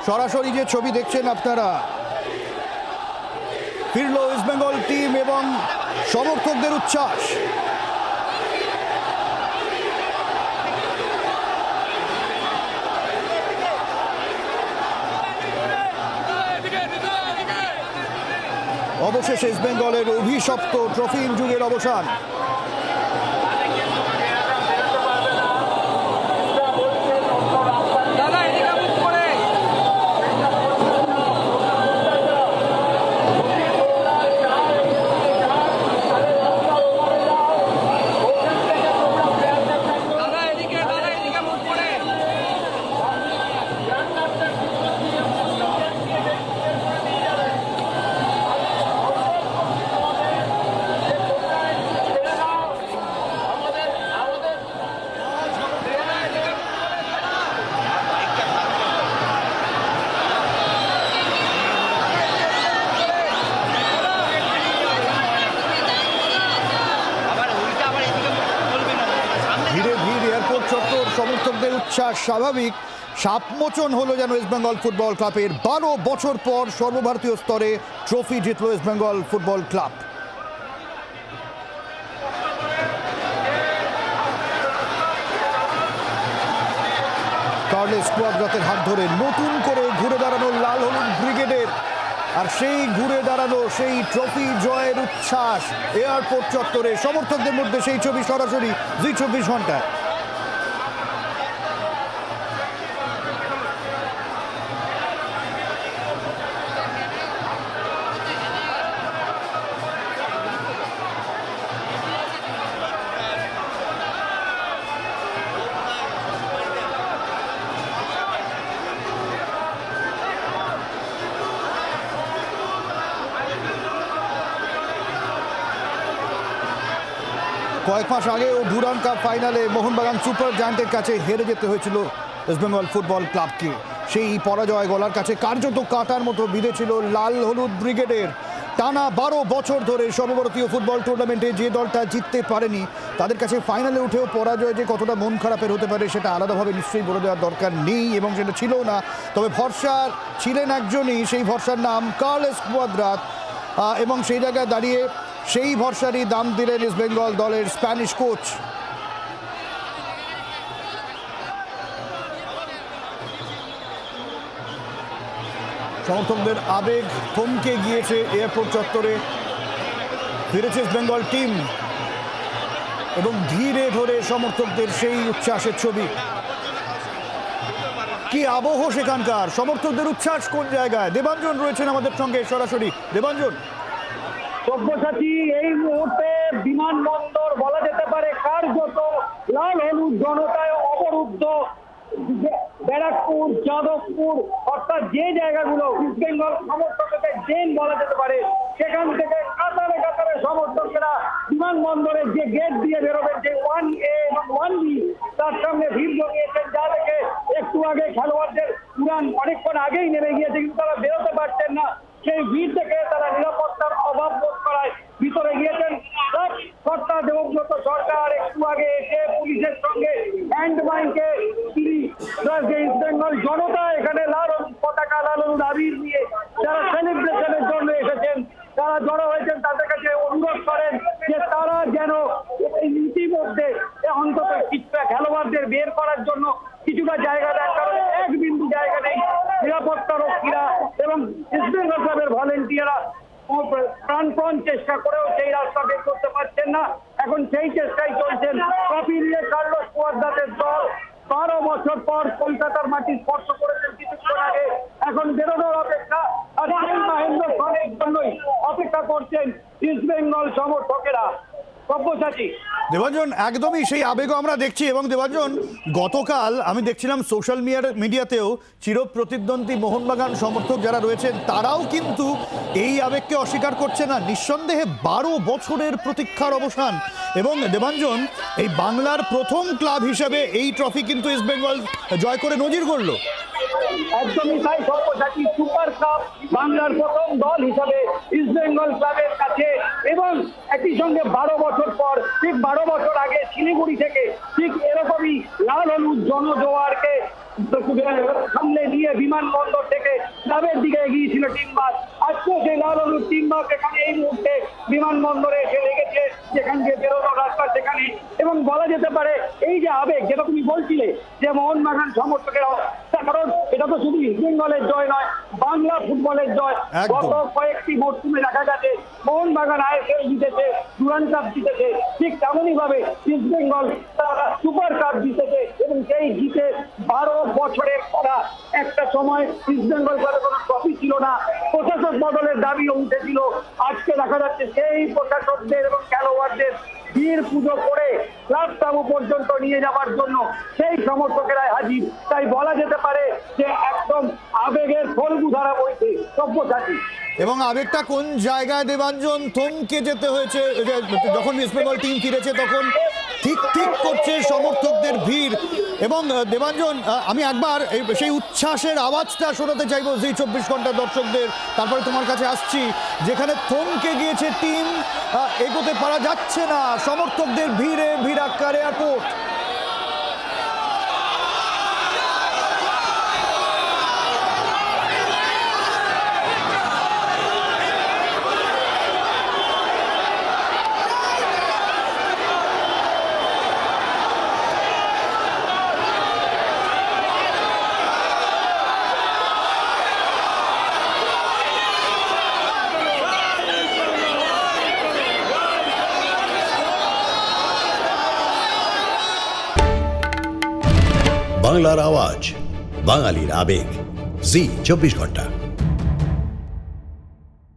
সরাসরি যে ছবি দেখছেন আপনারা, ফিরল ইস্ট বেঙ্গল টিম এবং সমর্থকদের উচ্ছ্বাস। অবশেষে ইস্ট বেঙ্গলের অভিশপ্ত ট্রফিহীন যুগের অবসান। সমর্থকদের উচ্ছ্বাস স্বাভাবিক। সাপমোচন হলো যেন ইস্ট বেঙ্গল ফুটবল ক্লাবের। 12 বছর পর সর্বভারতীয় স্তরে ট্রফি জিতল East Bengal football club. Carles কুয়াদ্রাতের হাত ধরে নতুন করে ঘুরে দাঁড়ানো লাল হলুদ ব্রিগেডের, আর সেই ঘুরে দাঁড়ানো সেই ট্রফি জয়ের উচ্ছ্বাস এয়ারপোর্ট চত্বরে সমর্থকদের মধ্যে। সেই ছবি সরাসরি জি 24 ঘন্টায়। কয়েক মাস আগেও ডুরান্ড কাপ ফাইনালে মোহনবাগান সুপার জায়ান্টের কাছে হেরে যেতে হয়েছিল ইস্ট বেঙ্গল ফুটবল ক্লাবকে। সেই পরাজয় গলার কাছে কার্যত কাটার মতো বিঁধেছিল লাল হলুদ ব্রিগেডের। টানা 12 বছর ধরে সর্বভারতীয় ফুটবল টুর্নামেন্টে যে দলটা জিততে পারেনি, তাদের কাছে ফাইনালে উঠেও পরাজয় যে কতটা মন খারাপের হতে পারে সেটা আলাদাভাবে নিশ্চয়ই বলে দেওয়ার দরকার নেই, এবং সেটা ছিল না। তবে ভরসা ছিলেন একজনই, সেই ভরসার নাম কার্লেস কুয়াদ্রাত, এবং সেই জায়গায় দাঁড়িয়ে সেই ভরসারই দাম দিলেন ইস্ট বেঙ্গল দলের স্প্যানিশ কোচ। সমর্থকদের আবেগ থমকে গিয়েছে এয়ারপোর্ট চত্বরে। ফিরেছে ইস্ট বেঙ্গল টিম এবং ধীরে ধরে সমর্থকদের সেই উচ্ছ্বাসের ছবি। কি আবহ সেখানকার, সমর্থকদের উচ্ছ্বাস কোন জায়গায়? দেবাঞ্জন রয়েছেন আমাদের সঙ্গে সরাসরি। দেবাঞ্জন। সব্যসাচী, এই মুহূর্তে বিমানবন্দর বলা যেতে পারে কার্যত লাল হলুদ জনতায় অবরুদ্ধ। ব্যারাকপুর, যাদবপুর, অর্থাৎ যে জায়গাগুলো ইস্ট বেঙ্গল সমর্থকদের জেন বলা যেতে পারে, সেখান থেকে কাতারে কাতারে সমর্থকেরা বিমানবন্দরের যে গেট দিয়ে বেরোবেন, যে 1A এবং 1B, তার সামনে ভিড় জমিয়েছেন। যা দেখে একটু আগে খেলোয়াড়দের উড়ান অনেকক্ষণ আগেই নেমে গিয়েছে, কিন্তু তারা বেরোতে পারছেন না। সেই ভিড় থেকে তারা নিরাপত্তার অভাব বোধ করায় ভিতরে গিয়েছেন। কর্তা দেবব্রত সরকার একটু আগে এসে পুলিশের সঙ্গে হ্যান্ড মাইকে তিনি ইস্ট বেঙ্গল জনতা এখানে লাল হলুদ পতাকা, লাল হলুদ আবির নিয়ে যারা সেলিব্রেশনের জন্য এসেছেন, তারা জড়ো হয়েছেন, তাদের কাছে অনুরোধ করেন যে তারা যেন ইতিমধ্যে অন্তত কিছুটা খেলোয়াড়দের বের করার জন্য কিছুটা জায়গা দেন, কারণ এক বিন্দু জায়গা নেই। নিরাপত্তা রক্ষীরা এবং ইস্ট বেঙ্গল ক্লাবের ভলেন্টিয়াররা প্রাণপণ চেষ্টা করেও সেই রাস্তা বের করতে পারছেন না। এখন সেই চেষ্টাই চলছেন। ট্রফি নিয়ে কার্লোস কুয়াদ্রাতের দল 12 বছর পর কলকাতার মাটি স্পর্শ করেছেন কিছুক্ষণ আগে। এখন বেরোনোর অপেক্ষা, আর সেই মহেন্দ্র খানের জন্যই অপেক্ষা করছেন ইস্ট বেঙ্গল সমর্থকেরা। দেবাঞ্জন, একদমই সেই আবেগ আমরা দেখছি। এবং দেবাঞ্জন, গতকাল আমি দেখছিলাম সোশ্যাল মিডিয়াতেও চিরপ্রতিদ্বন্দ্বী মোহনবাগান সমর্থক যারা রয়েছেন, তারাও কিন্তু এই আবেগকে অস্বীকার করছে না। নিঃসন্দেহে 12 বছরের প্রতীক্ষার অবসান। এবং দেবাঞ্জন, এই বাংলার প্রথম ক্লাব হিসেবে এই ট্রফি কিন্তু ইস্ট বেঙ্গল জয় করে নজির গড়ল। একদমই তাই সব্যসাচী, সুপার কাপ বাংলার প্রথম দল হিসাবে ইস্ট বেঙ্গল ক্লাবের কাছে, এবং একই সঙ্গে 12 বছর পর, ঠিক 12 বছর আগে শিলিগুড়ি থেকে ঠিক এরকমই লাল হলুদ জনজোয়ারকে সামনে নিয়ে বিমানবন্দর থেকে ক্লাবের দিকে এগিয়েছিল টিম বাস। আজকে সেই লাল হলুদ টিম বাস এখানে এই মুহূর্তে বিমানবন্দরে এসে লেগেছে, যেখান দিয়ে বেরোনোর রাস্তা সেখানে। এবং বলা যেতে পারে এই যে আবেগ, যেটা তুমি বলছিলে যে মোহনবাগান সমর্থকেরা, কারণ এটা তো শুধু ইস্ট বেঙ্গলের জয় নয়, বাংলা ফুটবলের জয়। একদম। গত কয়েকটি মরশুমে দেখা গেছে মোহনবাগান আইএসএল জিতেছে, ডুরান্ড কাপ জিতেছে, ঠিক তেমনই ভাবে ইস্ট বেঙ্গল তারা সুপার কাপ জিতেছে। এবং সেই জিতে 12 বছরের পরা একটা সময় ইস্ট বেঙ্গল করে কোনো ট্রফি ছিল না, প্রশাসক বদলের দাবিও উঠেছিল। আজকে দেখা যাচ্ছে সেই প্রশাসকদের এবং খেলোয়াড়দের বীর পুজো করে ক্লাব তাবু পর্যন্ত নিয়ে যাওয়ার জন্য সেই সমর্থকেরাই হাজির। তাই বলা যেতে পারে যে একদম আবেগের ফলগু ধারা বইছে সভ্যসাচী। এবং আবেগটা কোন জায়গায় দেবাঞ্জন থমকে যেতে হয়েছে, যখন ইস্ট বেঙ্গল টিম ফিরেছে তখন ঠিক ঠিক করছে সমর্থকদের ভিড়। এবং দেবাঞ্জন, আমি একবার সেই উচ্ছ্বাসের আওয়াজটা শোনাতে চাইবো জি 24 ঘন্টা দর্শকদের, তারপরে তোমার কাছে আসছি। যেখানে থমকে গিয়েছে টিম, এগোতে পারা যাচ্ছে না, সমর্থকদের ভিড়ে ভিড়াক্কা এয়ারপোর্ট। বাংলার আওয়াজ, বাঙালির আবেগ, জি 24 ঘন্টা।